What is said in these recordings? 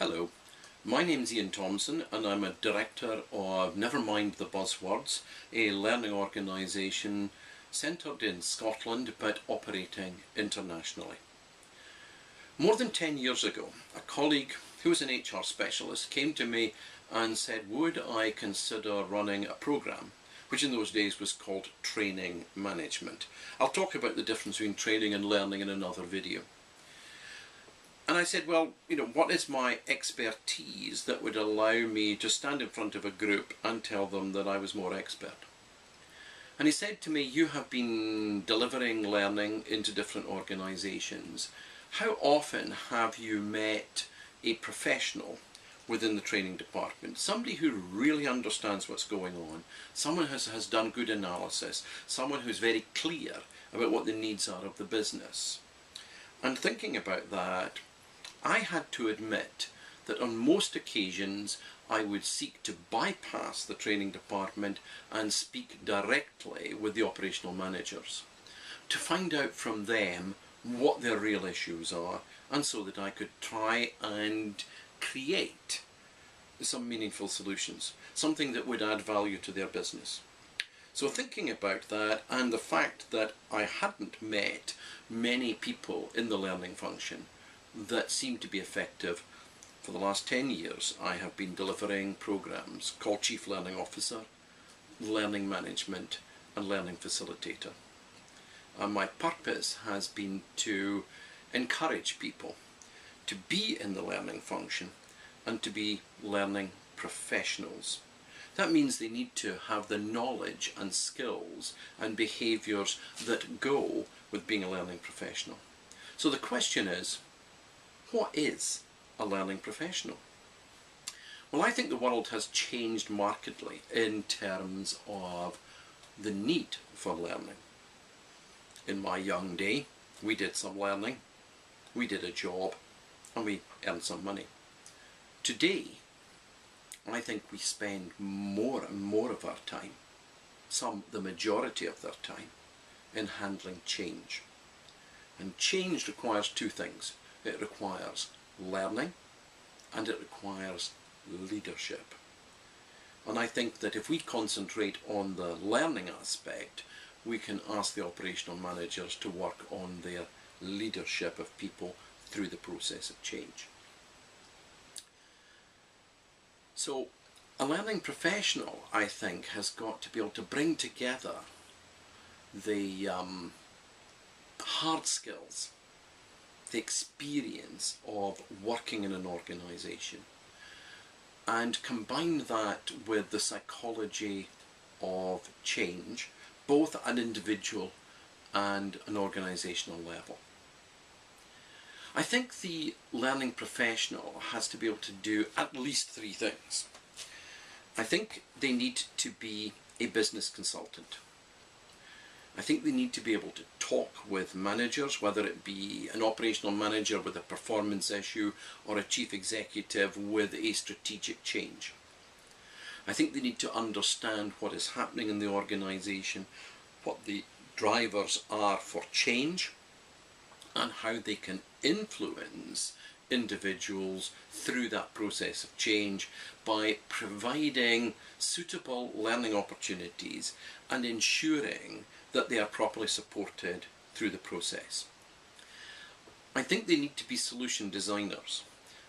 Hello, my name's Ian Thomson and I'm a director of Never Mind the Buzzwords, a learning organisation centred in Scotland but operating internationally. More than 10 years ago, a colleague who was an HR specialist came to me and said, would I consider running a programme, which in those days was called training management. I'll talk about the difference between training and learning in another video. And I said, well, what is my expertise that would allow me to stand in front of a group and tell them that I was more expert? And he said to me, you have been delivering learning into different organisations. How often have you met a professional within the training department, somebody who really understands what's going on, someone who has done good analysis, someone who's very clear about what the needs are of the business? And thinking about that, I had to admit that on most occasions I would seek to bypass the training department and speak directly with the operational managers to find out from them what their real issues are, and so that I could try and create some meaningful solutions, something that would add value to their business. So thinking about that and the fact that I hadn't met many people in the learning function that seemed to be effective, for the last 10 years I have been delivering programs called Chief Learning Officer, Learning Management and Learning Facilitator. And my purpose has been to encourage people to be in the learning function and to be learning professionals. That means they need to have the knowledge and skills and behaviours that go with being a learning professional. So the question is, what is a learning professional? Well, I think the world has changed markedly in terms of the need for learning. In my young day, we did some learning, we did a job, and we earned some money. Today, I think we spend more and more of our time, the majority of their time, in handling change. And change requires two things. It requires learning and it requires leadership. And I think that if we concentrate on the learning aspect, we can ask the operational managers to work on their leadership of people through the process of change. So a learning professional, I think, has got to be able to bring together the hard skills, the experience of working in an organisation, and combine that with the psychology of change, both at an individual and an organisational level. I think the learning professional has to be able to do at least three things. I think they need to be a business consultant. I think they need to be able to talk with managers, whether it be an operational manager with a performance issue or a chief executive with a strategic change. I think they need to understand what is happening in the organisation, what the drivers are for change, and how they can influence individuals through that process of change by providing suitable learning opportunities and ensuring that they are properly supported through the process. I think they need to be solution designers.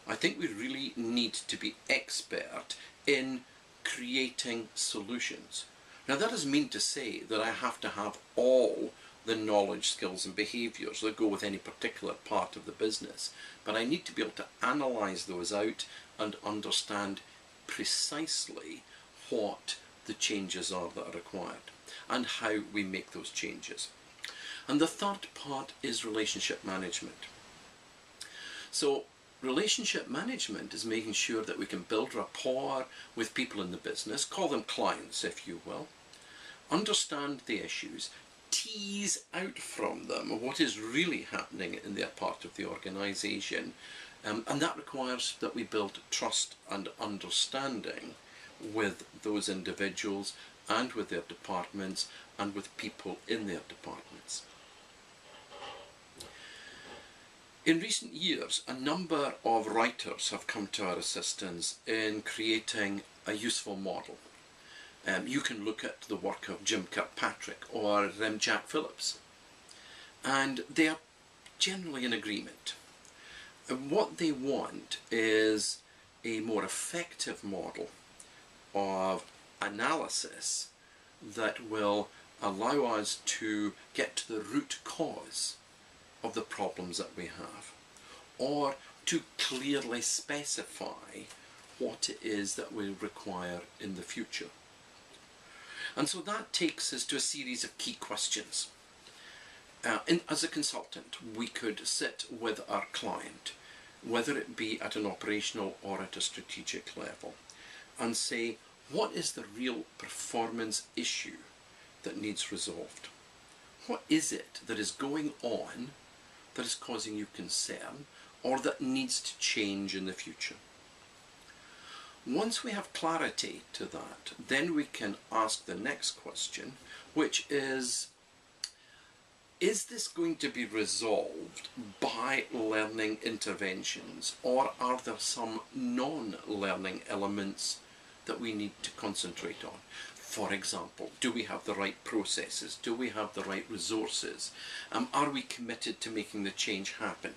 I think we really need to be expert in creating solutions. Now that doesn't mean to say that I have to have all the knowledge, skills and behaviours that go with any particular part of the business, but I need to be able to analyse those out and understand precisely what the changes are that are required and how we make those changes. And the third part is relationship management. So relationship management is making sure that we can build rapport with people in the business, call them clients if you will, understand the issues, tease out from them what is really happening in their part of the organisation, and that requires that we build trust and understanding with those individuals and with their departments and with people in their departments. In recent years, a number of writers have come to our assistance in creating a useful model. You can look at the work of Jim Kirkpatrick or Jack Phillips, and they are generally in agreement. And what they want is a more effective model of analysis that will allow us to get to the root cause of the problems that we have, or to clearly specify what it is that we require in the future. And so that takes us to a series of key questions. As a consultant, we could sit with our client, whether it be at an operational or at a strategic level, and say, what is the real performance issue that needs resolved? What is it that is going on that is causing you concern, or that needs to change in the future? Once we have clarity to that, then we can ask the next question, which is this going to be resolved by learning interventions, or are there some non-learning elements that we need to concentrate on? For example, do we have the right processes? Do we have the right resources? Are we committed to making the change happen?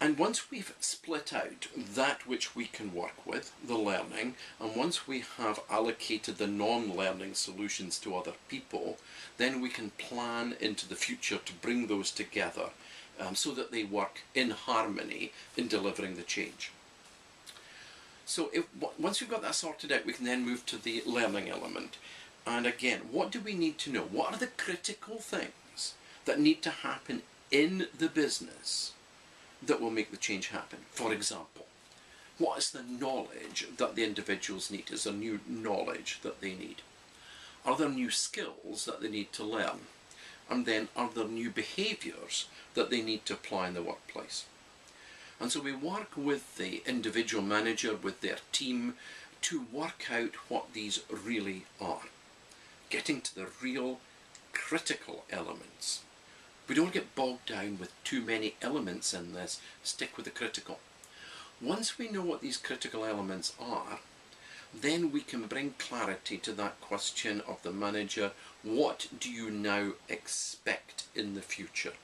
And once we've split out that which we can work with, the learning, and once we have allocated the non-learning solutions to other people, then we can plan into the future to bring those together so that they work in harmony in delivering the change. So once we've got that sorted out, we can then move to the learning element. And again, what do we need to know? What are the critical things that need to happen in the business that will make the change happen? For example, what is the knowledge that the individuals need? Is there new knowledge that they need? Are there new skills that they need to learn? And then are there new behaviours that they need to apply in the workplace? And so we work with the individual manager, with their team, to work out what these really are, getting to the real critical elements. We don't get bogged down with too many elements in this, stick with the critical. Once we know what these critical elements are, then we can bring clarity to that question of the manager. What do you now expect in the future?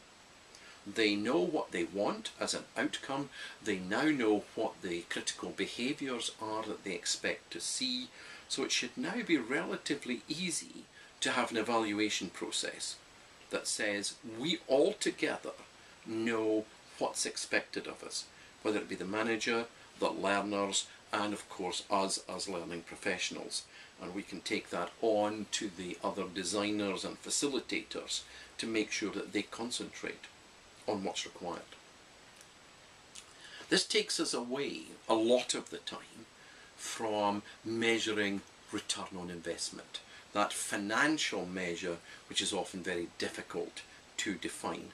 They know what they want as an outcome. They now know what the critical behaviours are that they expect to see. So it should now be relatively easy to have an evaluation process that says we all together know what's expected of us, whether it be the manager, the learners, and of course us as learning professionals. And we can take that on to the other designers and facilitators to make sure that they concentrate on what's required. This takes us away a lot of the time from measuring return on investment, that financial measure which is often very difficult to define.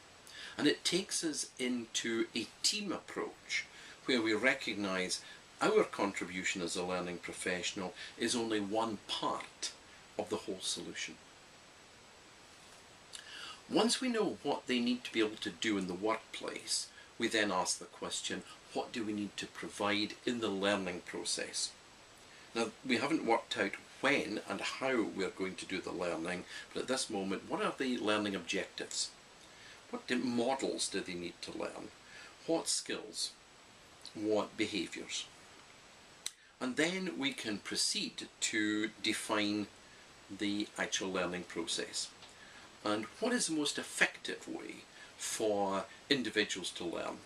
And it takes us into a team approach where we recognise our contribution as a learning professional is only one part of the whole solution. Once we know what they need to be able to do in the workplace, we then ask the question, what do we need to provide in the learning process? Now, we haven't worked out when and how we're going to do the learning, but at this moment, what are the learning objectives? What models do they need to learn? What skills? What behaviours? And then we can proceed to define the actual learning process. And what is the most effective way for individuals to learn?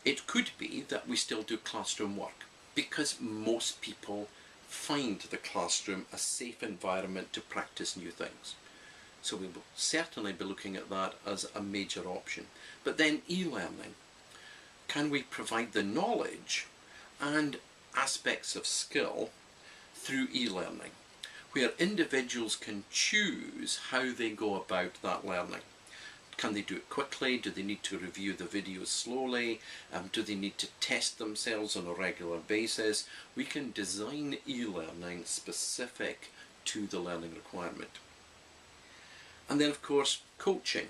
It could be that we still do classroom work, because most people find the classroom a safe environment to practice new things. So we will certainly be looking at that as a major option. But then e-learning. Can we provide the knowledge and aspects of skill through e-learning, where individuals can choose how they go about that learning? Can they do it quickly? Do they need to review the videos slowly? Do they need to test themselves on a regular basis? We can design e-learning specific to the learning requirement. And then of course coaching.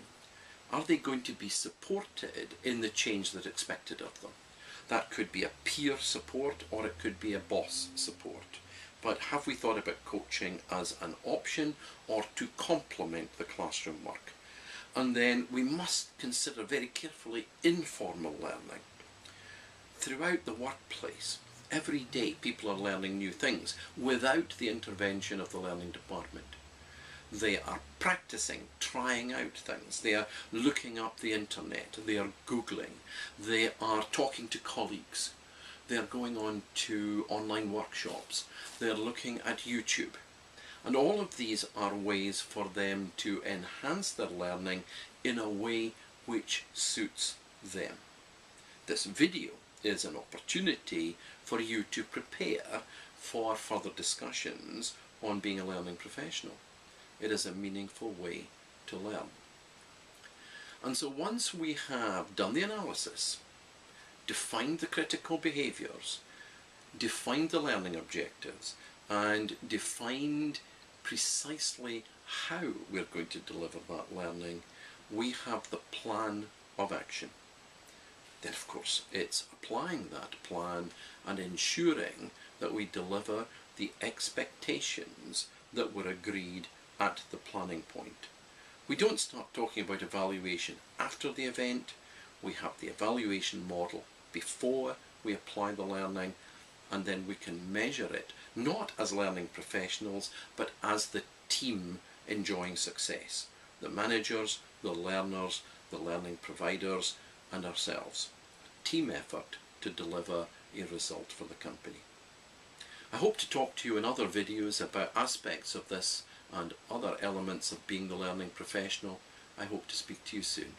are they going to be supported in the change that's expected of them? That could be a peer support or it could be a boss support. But have we thought about coaching as an option or to complement the classroom work? And then we must consider very carefully informal learning. Throughout the workplace, every day people are learning new things without the intervention of the learning department. They are practicing, trying out things, they are looking up the internet, they are Googling, they are talking to colleagues, they are going on to online workshops, they are looking at YouTube. And all of these are ways for them to enhance their learning in a way which suits them. This video is an opportunity for you to prepare for further discussions on being a learning professional. It is a meaningful way to learn. And so once we have done the analysis, defined the critical behaviours, defined the learning objectives, and defined precisely how we're going to deliver that learning, we have the plan of action. Then of course it's applying that plan and ensuring that we deliver the expectations that were agreed at the planning point. We don't start talking about evaluation after the event. We have the evaluation model before we apply the learning, and then we can measure it not as learning professionals but as the team enjoying success. The managers, the learners, the learning providers and ourselves. A team effort to deliver a result for the company. I hope to talk to you in other videos about aspects of this and other elements of being the learning professional. I hope to speak to you soon.